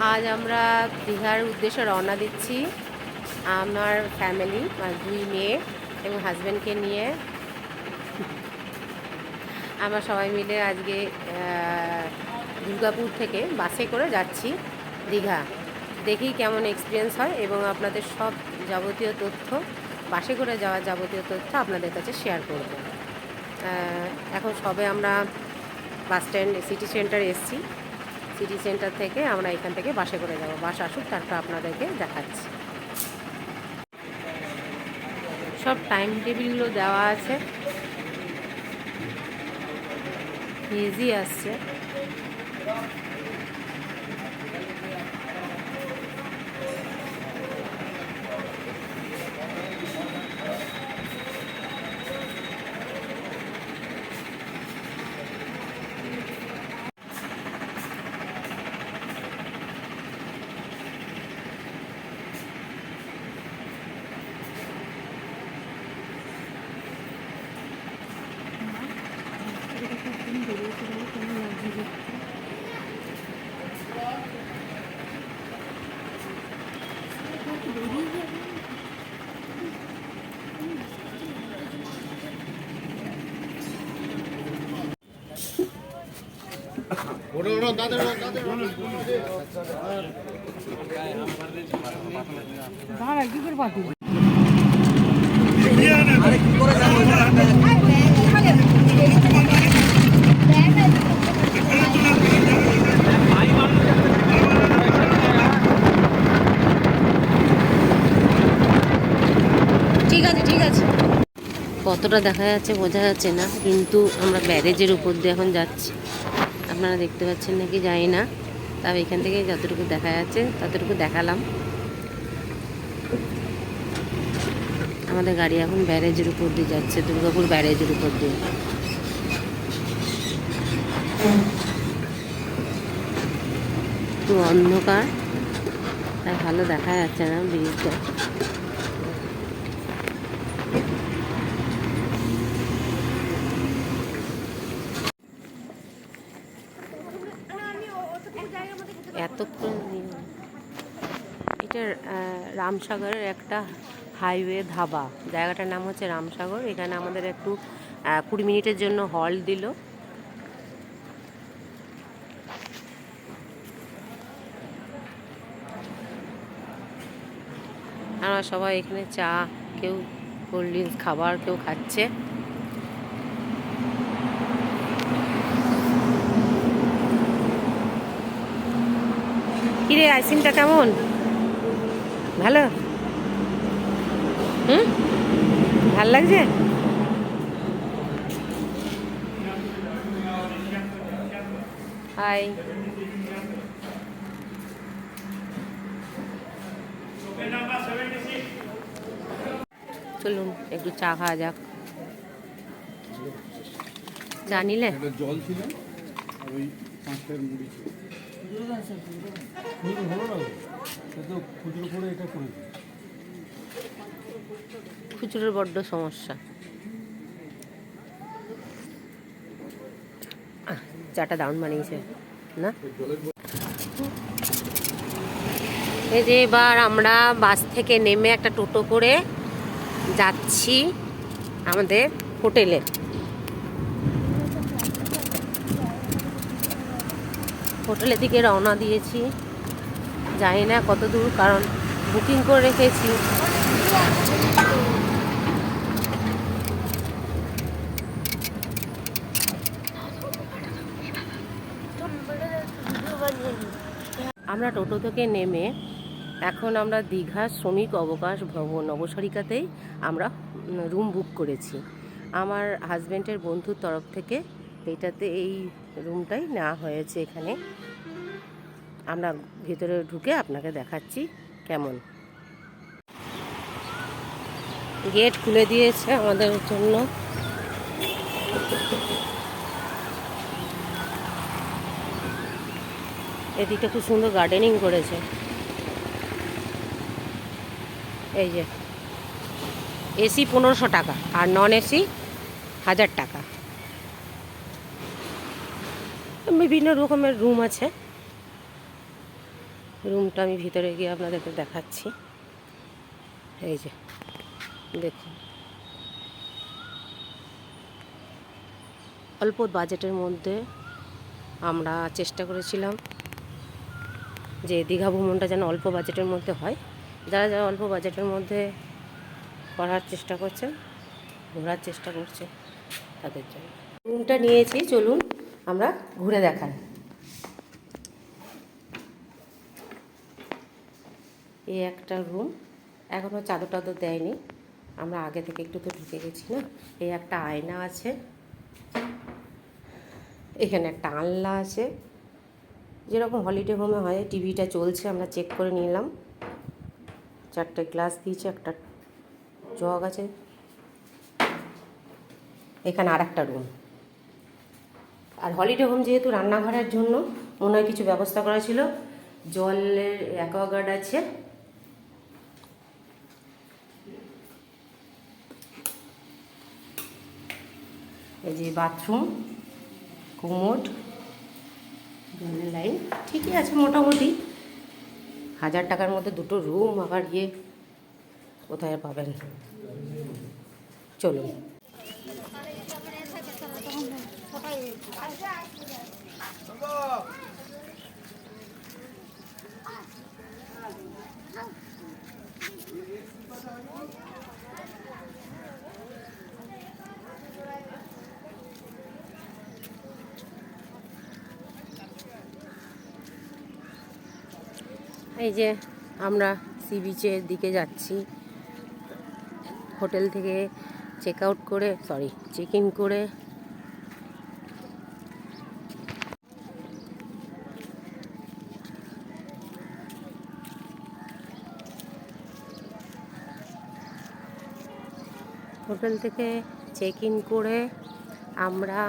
আজ আমরা দীঘার উদ্দেশ্যে রওনা দিচ্ছি। আমার ফ্যামিলি, আমার 2 মেয়ে এবং হাজব্যান্ডকে নিয়ে আমরা সবাই মিলে আজকে দুর্গাপুর থেকে বাসে করে যাচ্ছি দীঘা। দেখি কেমন এক্সপিরিয়েন্স হয় এবং আপনাদের সব যাবতীয় তথ্য, বাসে করে যাওয়ার যাবতীয় তথ্য আপনাদের কাছে শেয়ার করব। এখন সবে আমরা বাস স্ট্যান্ড সিটি সেন্টারে এসেছি। সিটি সেন্টার থেকে আমরা এখান থেকে বাসে করে যাব। বাস আসুক, তারপর আপনাদেরকে দেখাচ্ছি। সব টাইম টেবিলগুলো দেওয়া আছে, ইজি আসছে। ঠিক আছে ঠিক আছে। কতটা দেখা যাচ্ছে বোঝা যাচ্ছে না, কিন্তু আমরা ব্যারেজের উপর দিয়ে এখন যাচ্ছি। আপনারা দেখতে পাচ্ছেন নাকি জানি না, তবে এখান থেকে যতটুকু দেখা যাচ্ছে ততটুকু দেখালাম। আমাদের গাড়ি এখন ব্যারেজের উপর দিয়ে যাচ্ছে, দুর্গাপুর ব্যারেজের উপর দিয়ে। একটু অন্ধকার, তাই ভালো দেখা যাচ্ছে না ব্রিজটা। এতক্ষণ এটা রামসাগরের একটা হাইওয়ে ধাবা, জায়গাটার নাম হচ্ছে রামসাগর। এখানে আমাদের একটু 20 মিনিটের জন্য হল্ট দিল। আমরা সবাই এখানে চা, কেউ কোল্ড ড্রিঙ্কস, খাবার কেউ খাচ্ছে। কিরে আইসিনটা কেমন? ভালো? ভাল লাগছে? হাই, চলুন একটু চা খাওয়া যাক। চা নিলে? জল ছিল আর ওই 5টার মুড়ি ছিল। খুচরো হলো না, তো খুচরো করে এটা করে দিই। খুচরোর বড্ড সমস্যা। চাটা দারুণ বানিয়েছে না? এই যে এবার আমরা বাস থেকে নেমে একটা টোটো করে যাচ্ছি আমাদের হোটেলে। হোটেলের দিকে রওনা দিয়েছি, জানি না কত দূর, কারণ বুকিং করে রেখেছি। আমরা টোটো থেকে নেমে এখন আমরা দীঘা শ্রমিক অবকাশ ভবন অবসরিকাতেই আমরা রুম বুক করেছি। আমার হাজব্যান্ডের বন্ধুর তরফ থেকে এটাতে এই রুমটাই নেওয়া হয়েছে। এখানে আমরা ভেতরে ঢুকে আপনাকে দেখাচ্ছি কেমন। গেট খুলে দিয়েছে আমাদের জন্য। এদিকে খুব সুন্দর গার্ডেনিং করেছে। এই যে এসি 1500 টাকা আর নন এসি 1000 টাকা। বিভিন্ন রকমের রুম আছে। রুমটা আমি ভিতরে গিয়ে আপনাদেরকে দেখাচ্ছি। এই যে দেখুন, অল্প বাজেটের মধ্যে আমরা চেষ্টা করেছিলাম যে দীঘা ভ্রমণটা যেন অল্প বাজেটের মধ্যে হয়। যারা যারা অল্প বাজেটের মধ্যে করার চেষ্টা করছে, ঘোরার চেষ্টা করছে, তাদের জন্য রুমটা নিয়েছি। চলুন আমরা ঘুরে দেখাই। এই একটা রুম, এখনও চাদর টাদর দেয়নি, আমরা আগে থেকে একটু তো ঢুকে গেছি না। এই একটা আয়না আছে, এখানে একটা আলনা আছে, যেরকম হলিডে হোমে হয়। টিভিটা চলছে, আমরা চেক করে নিলাম। 4টে গ্লাস দিয়েছে, একটা জগ আছে। এখানে আর একটা রুম। আর হলিডে হোম যেহেতু, রান্নাঘরের জন্য মনে হয় কিছু ব্যবস্থা করা ছিল। জলের অ্যাকোয়াগার্ড আছে। এই যে বাথরুম, কোমোড, জলের লাইন ঠিকই আছে মোটামুটি। 1000 টাকার মধ্যে 2টো রুম আবার কোথায় পাবেন। চলুন। এই যে আমরা সি বিচের দিকে যাচ্ছি। হোটেল থেকে চেক ইন করে আমরা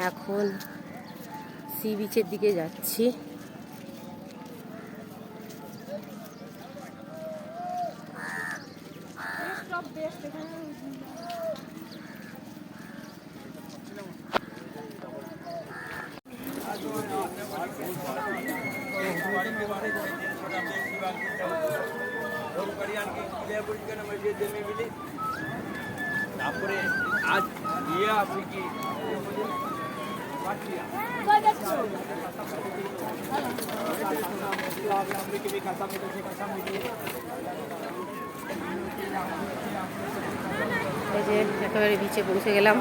এখন সি বিচের দিকে যাচ্ছি। তারপরে আজ গিয়ে আপনি কি এই যে একেবারে বিচে পৌঁছে গেলাম।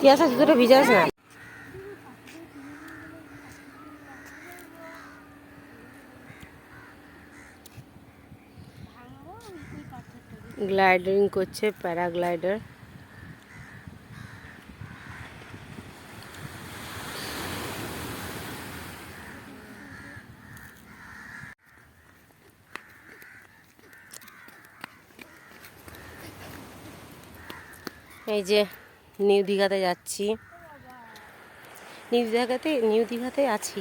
কি আছে জুতোটা ভিজাস না। গ্লাইডিং করছে, প্যারাগ্লাইডার। এই যে নিউ দীঘাতে যাচ্ছি। নিউ দীঘাতে আছি,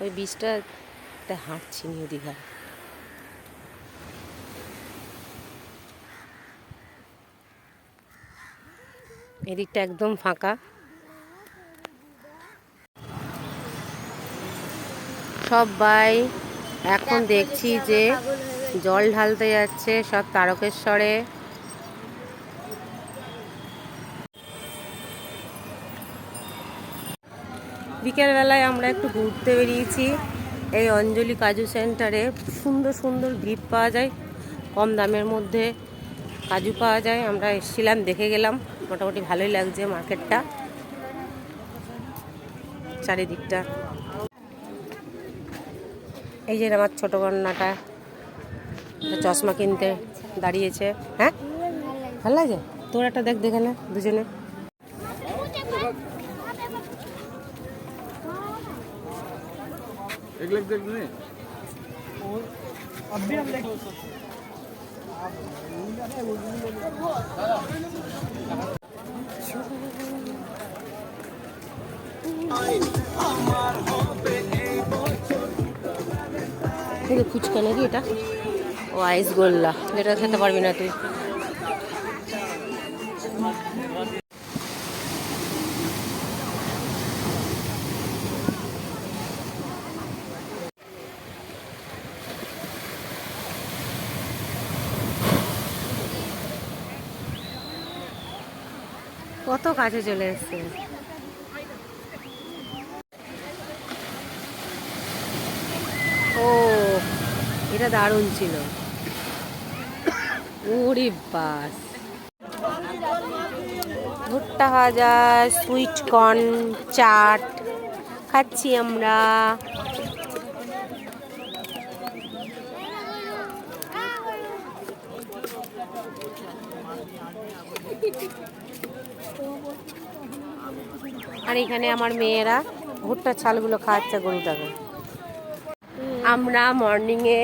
ওই বিচটাতে হাঁটছি নিউ দীঘা। এদিকটা একদম ফাঁকা। সবাই এখন দেখছি যে জল ঢালতে যাচ্ছে, সব তারকেশ্বরে। বিকেলবেলায় আমরা একটু ঘুরতে বেরিয়েছি এই অঞ্জলি কাজু সেন্টারে। সুন্দর সুন্দর গিফট পাওয়া যায়, কম দামের মধ্যে কাজু পাওয়া যায়। আমরা এসেছিলাম, দেখে গেলাম, মোটামুটি ভালোই লাগছে মার্কেটটা, চারিদিকটা। এই যে আমার ছোটো কন্যাটা চশমা কিনতে দাঁড়িয়েছে। হ্যাঁ, ভালো লাগে? তোর একটা দেখ, দেখে না দুজনে। ফুচকা নাকি এটা? ও আইস গোল্লা, যেটা খেতে পারবি না তুই। কত কাছে চলে এসছে। ও, এটা দারুণ ছিল। ওরে বাস, ভুট্টা ভাজা, সুইট কর্ন, চাট খাচ্ছি আমরা। আর এখানে আমার মেয়েরা ভুট্টার ছালগুলো খাচ্ছে গরুটাকে। আমরা মর্নিংয়ে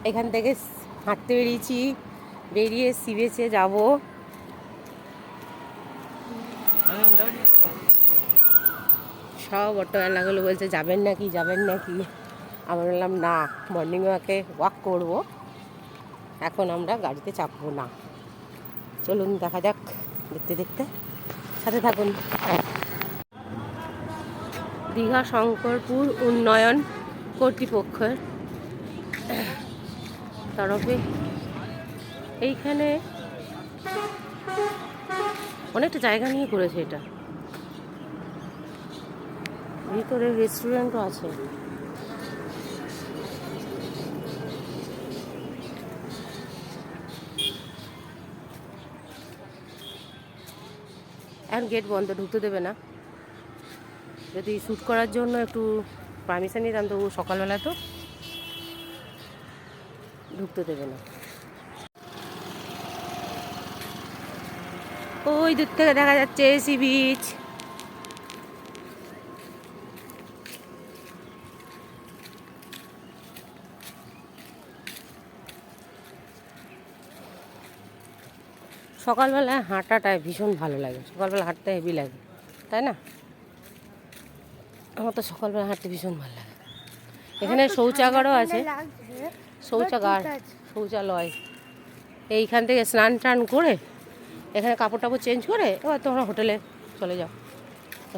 এখান থেকে হাঁটতে বেরিয়েছি, বেরিয়ে সি বিচে যাবো। সব অটোওয়ালাগুলো বলছে যাবেন নাকি, যাবেন নাকি। আমরা বললাম না, মর্নিং ওয়াকে ওয়াক করবো, এখন আমরা গাড়িতে চাপবো না। চলুন দেখা যাক, দেখতে দেখতে সাথে থাকুন। দীঘা শঙ্করপুর উন্নয়ন কর্তৃপক্ষের তরফে এইখানে অনেকটা জায়গা নিয়ে করেছে এটা। ভিতরে রেস্টুরেন্টও আছে। এখন গেট বন্ধ, ঢুকতে দেবে না। যদি শ্যুট করার জন্য একটু পারমিশন নিতাম, তো সকালবেলা তো ঢুকতে দেবে না। ওই দূর থেকে দেখা যাচ্ছে সি বিচ। সকালবেলায় হাঁটাটায় ভীষণ ভালো লাগে, সকালবেলা হাঁটতে হেভি লাগে, তাই না? আমার তো সকালবেলা হাঁটতে ভীষণ ভালো লাগে। এখানে শৌচাগারও আছে, শৌচালয়। এইখান থেকে স্নান টান করে এখানে কাপড় টাপড় চেঞ্জ করে এবার তোমরা হোটেলে চলে যাও,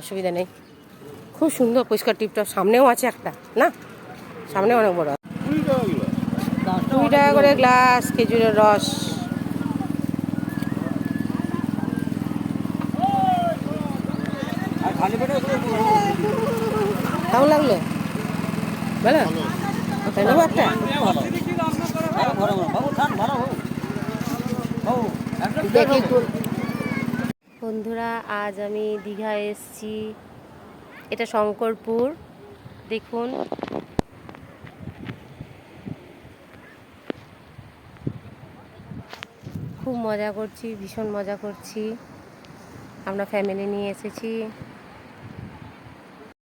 অসুবিধা নেই। খুব সুন্দর পরিষ্কার টিপটপ। সামনেও আছে একটা, না সামনে অনেক বড়। 2 টাকা করে গ্লাস খেজুরের রস। কেমন লাগলো বলো? তাই নেবো একটা। দেখি বন্ধুরা, আজ আমি দীঘায় এসেছি। এটা শঙ্করপুর, দেখুন। খুব মজা করছি, ভীষণ মজা করছি। আমরা ফ্যামিলি নিয়ে এসেছি।